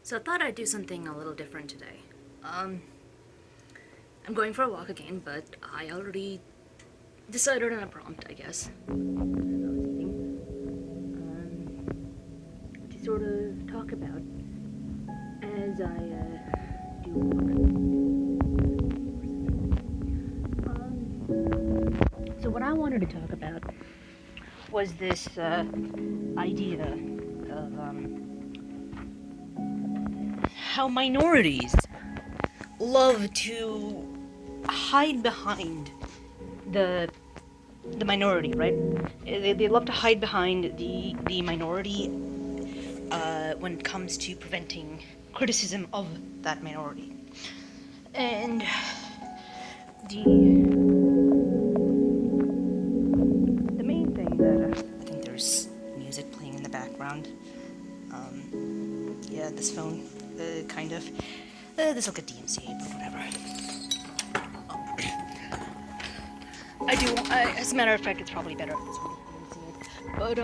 So I thought I'd do something a little different today. Um, I'm going for a walk again, but I already decided on a prompt, I guess. To sort of talk about as I do walk. So what I wanted to talk about was this idea of how minorities love to hide behind the minority, right? They love to hide behind the minority when it comes to preventing criticism of that minority. And the main thing that I think there's music playing in the background. Yeah, this phone, kind of. This will get DMCA, but whatever. I do. As a matter of fact, it's probably better if this one gets DMCA. But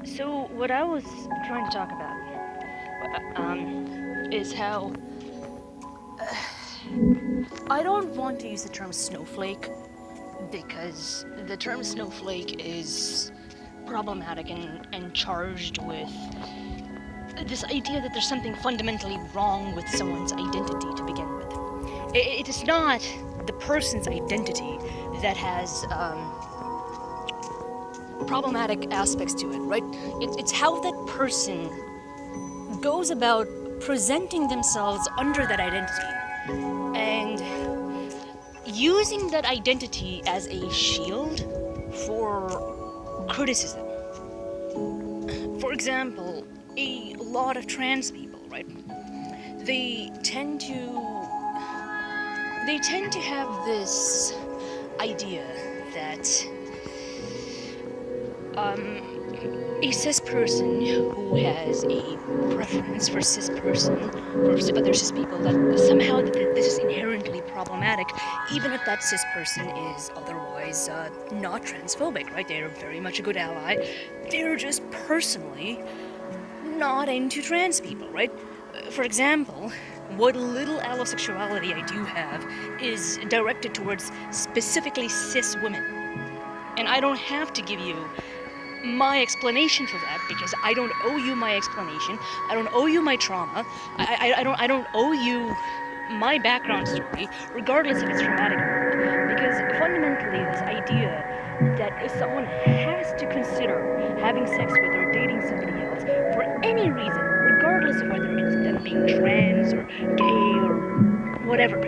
so what I was trying to talk about is how I don't want to use the term snowflake because the term snowflake is problematic and charged with this idea that there's something fundamentally wrong with someone's identity to begin with. It is not the person's identity that has problematic aspects to it, right? It's how that person goes about presenting themselves under that identity and using that identity as a shield for criticism. For example, a lot of trans people, right? They tend to have this idea that a cis person who has a preference for cis person or other cis people, that somehow this is inherently problematic, even if that cis person is otherwise not transphobic, right? They're very much a good ally. They're just personally not into trans people, right? For example, what little allosexuality I do have is directed towards specifically cis women. And I don't have to give you my explanation for that because I don't owe you my explanation. I don't owe you my trauma. I don't owe you my background story, regardless if it's traumatic or not. Because fundamentally, this idea that if someone has to consider having sex with or dating somebody else for any reason, regardless of whether it's them being trans or gay or whatever.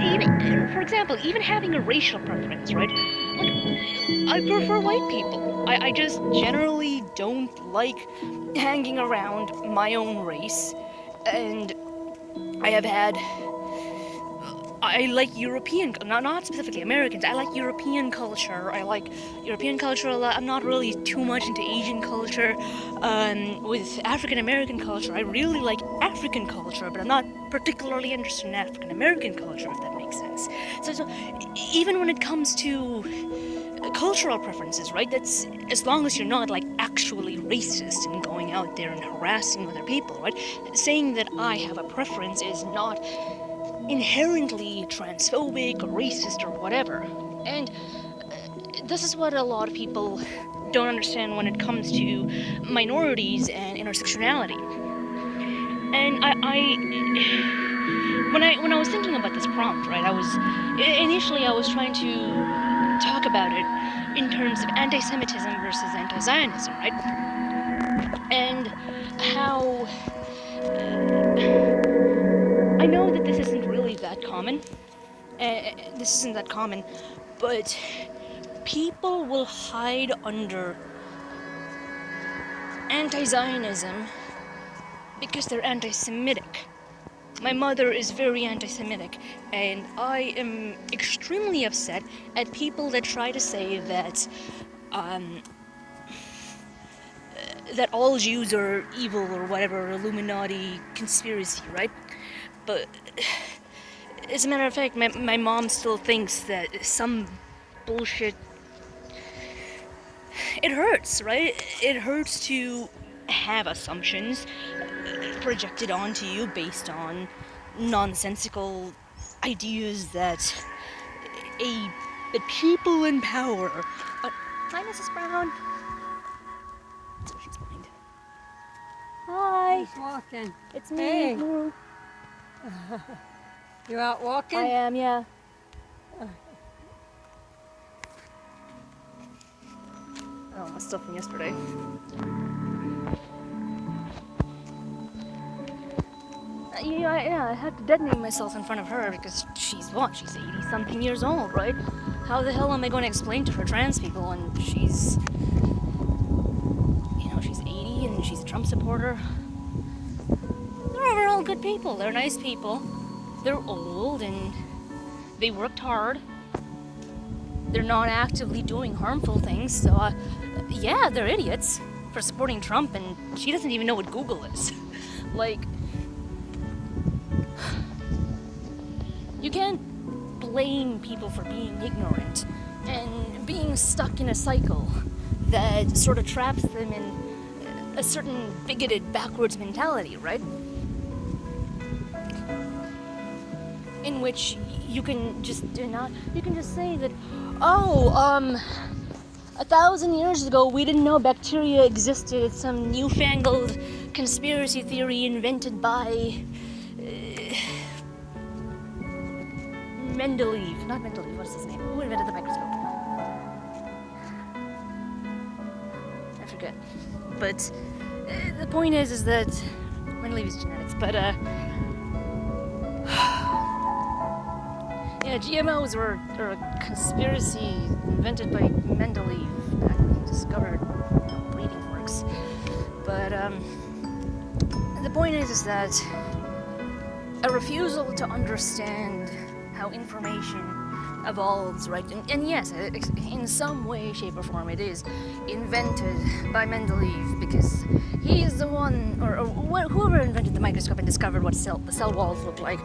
Even, for example, even having a racial preference, right? Like, I prefer white people. I just generally don't like hanging around my own race, and I like European, not specifically Americans. I like European culture. I like European culture a lot. I'm not really too much into Asian culture. With African American culture, I really like African culture, but I'm not particularly interested in African American culture, if that makes sense. So even when it comes to cultural preferences, right? That's as long as you're not like actually racist and going out there and harassing other people, right? Saying that I have a preference is not inherently transphobic or racist or whatever. And this is what a lot of people don't understand when it comes to minorities and intersectionality. And when I was thinking about this prompt, right, I was trying to talk about it in terms of anti-Semitism versus anti-Zionism, right? And how I know that this isn't really that common. But people will hide under anti-Zionism because they're anti-Semitic. My mother is very anti-Semitic, and I am extremely upset at people that try to say that that all Jews are evil or whatever, Illuminati conspiracy, right? But As a matter of fact, my mom still thinks that some bullshit... It hurts, right? It hurts to have assumptions projected onto you based on nonsensical ideas that the people in power... Hi, Mrs. Brown. That's what she's behind. Hi. Who's walking? It's me. Hey. Moo. You out walking? I am, yeah. Oh, my stuff from yesterday. I had to detonate myself in front of her because she's 80-something years old, right? How the hell am I going to explain to her trans people when she's 80 and she's a Trump supporter? They're overall good people. They're nice people. They're old and they worked hard. They're not actively doing harmful things, so yeah, they're idiots for supporting Trump, and she doesn't even know what Google is. Like, you can't blame people for being ignorant and being stuck in a cycle that sort of traps them in a certain bigoted, backwards mentality, right? In which you can just say that, 1,000 years ago we didn't know bacteria existed. It's some newfangled conspiracy theory invented by Mendeleev. Not Mendeleev, what's his name? Who invented the microscope? I forget. But the point is that Mendeleev is genetics, but yeah, GMOs were a conspiracy invented by Mendeleev back when he discovered how breeding works. But the point is that a refusal to understand how information evolves, right? And yes, in some way, shape, or form, it is invented by Mendeleev because he is the one, or whoever invented the microscope and discovered what the cell walls look like.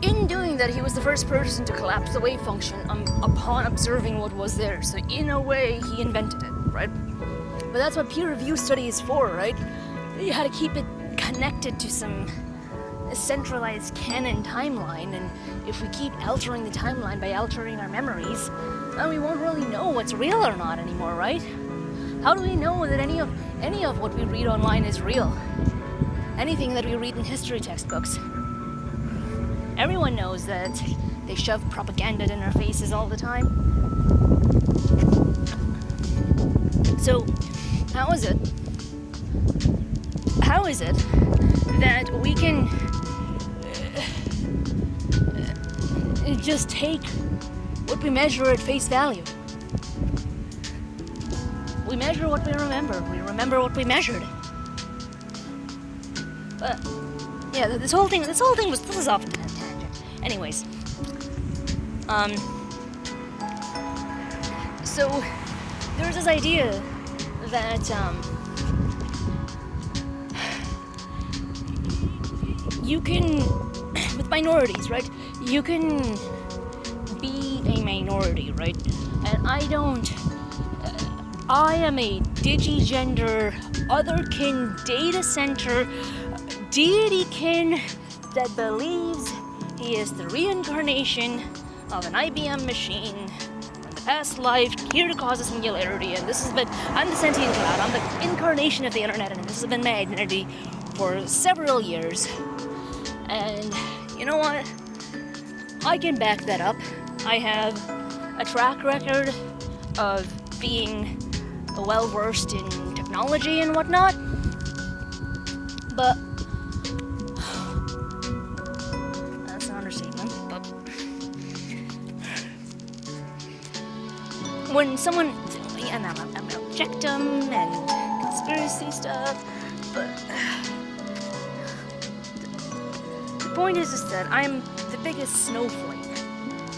In doing that, he was the first person to collapse the wave function upon observing what was there. So in a way, he invented it, right? But that's what peer review study is for, right? You had to keep it connected to some centralized canon timeline, and if we keep altering the timeline by altering our memories, then we won't really know what's real or not anymore, right? How do we know that any of what we read online is real? Anything that we read in history textbooks. Everyone knows that they shove propaganda in our faces all the time. So, how is it that we can just take what we measure at face value? We measure what we remember. We remember what we measured. But yeah, this whole thing was off on a tangent. Anyways, so there's this idea that you can, with minorities, right? You can be a minority, right? And I am a digigender, otherkin, data center, deitykin that believes he is the reincarnation of an IBM machine from the past life, here to cause a singularity, and I'm the sentient cloud, I'm the incarnation of the internet, and this has been my identity for several years. And you know what? I can back that up. I have a track record of being well-versed in technology and whatnot, but that's an understatement. But when someone, and I'm an objectum and conspiracy stuff, but the point is that I'm the biggest snowflake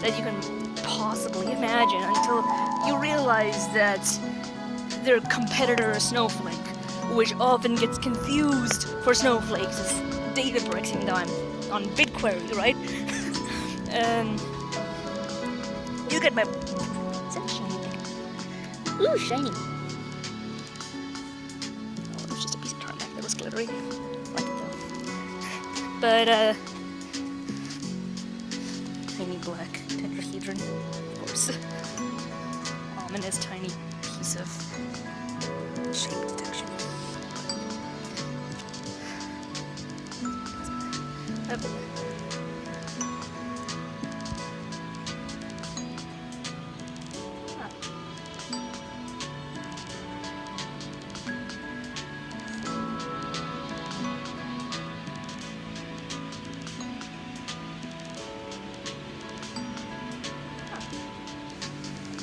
that you can possibly imagine until you realize that their competitor, Snowflake, which often gets confused for snowflakes, is Databricks, even though on BigQuery, right? You get my... Is that shiny? Ooh, shiny. Oh, it was just a piece of tarmac that was glittery. Like it though. But, tiny black tetrahedron, of course. Ominous tiny piece of shape detection.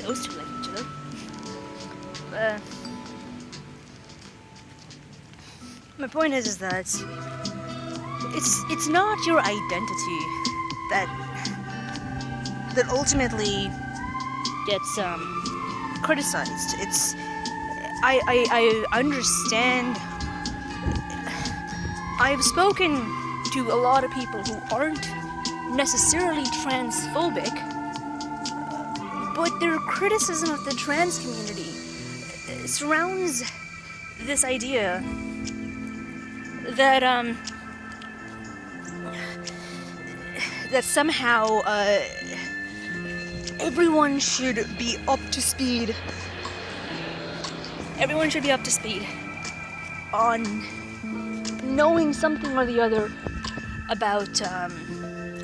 Those two like each other. My point is that it's not your identity that ultimately gets criticized. It's I understand. I've spoken to a lot of people who aren't necessarily transphobic, but their criticism of the trans community surrounds this idea that that somehow everyone should be up to speed. Everyone should be up to speed on knowing something or the other about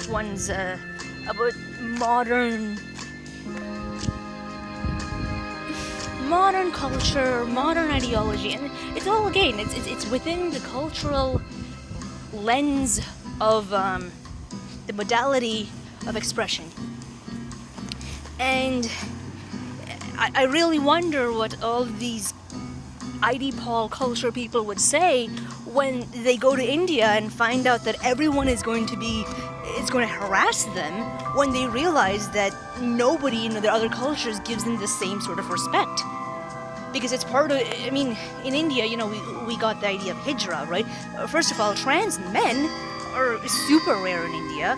one's about modern culture, modern ideology, and it's all again. It's within the cultural lens of the modality of expression, and I really wonder what all these IDPol culture people would say when they go to India and find out that everyone is going to harass them when they realize that nobody in their other cultures gives them the same sort of respect. Because it's part of, I mean, in India, you know, we got the idea of hijra, right? First of all, trans men are super rare in India.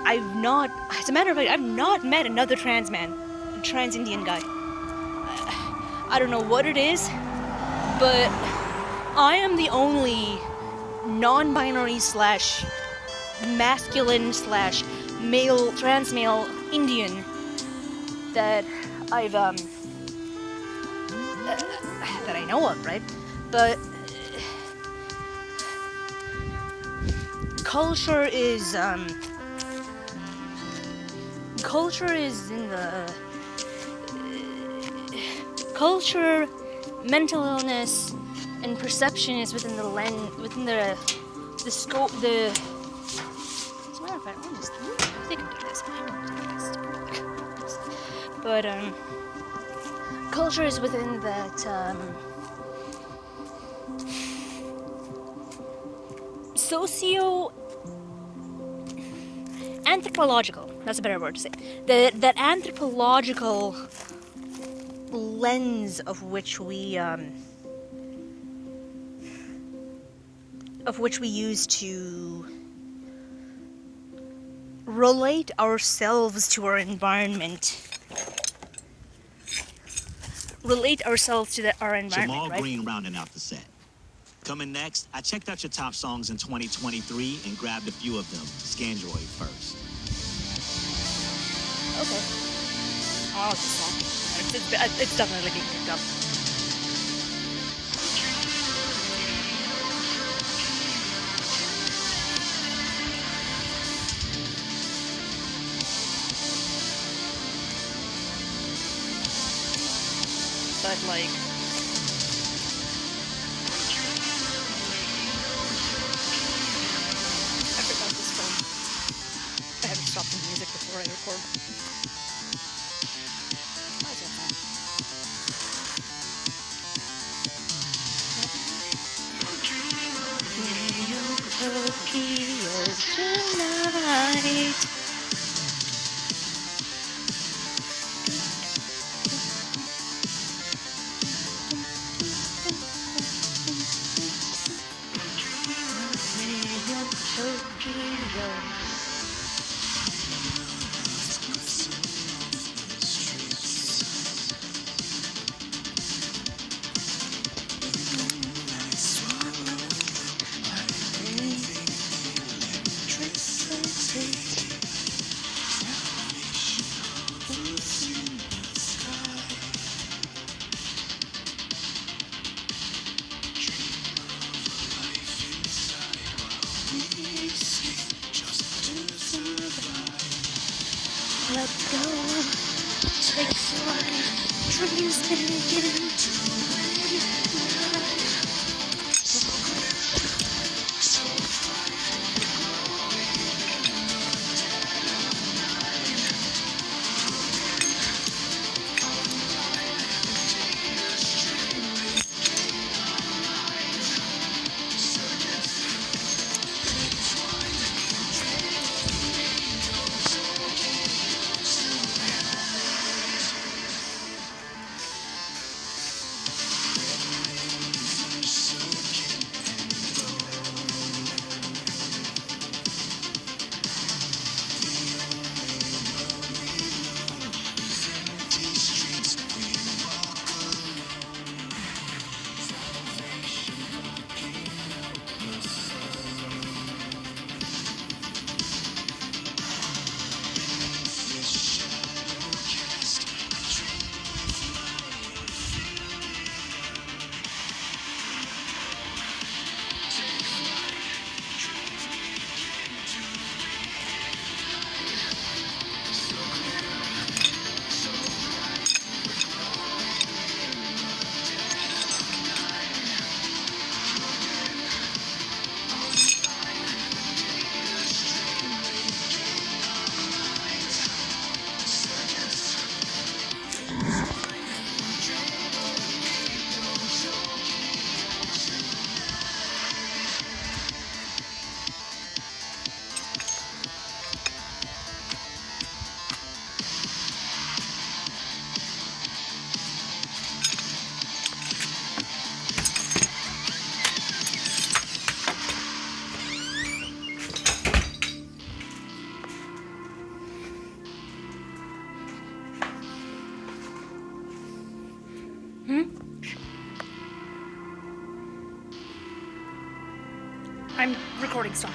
As a matter of fact, I've not met another trans man, a trans Indian guy. I don't know what it is, but I am the only non-binary / masculine / male, trans male Indian that I've, that I know of, right? But culture is in the culture, mental illness, and perception is within the scope, as a matter of fact, I think I'm doing this. But culture is within that anthropological, that's a better word to say, that anthropological lens of which we use to relate ourselves to our environment. Jamal right? Green rounding out the set. Coming next, I checked out your top songs in 2023 and grabbed a few of them. Scandroid first. Okay. Oh, it's a song. It's definitely being picked up. But like, I forgot this phone. I haven't stopped the music before I record. Why is that phone? Tonight. let go. Take flight, dreams begin to I'm recording, stop.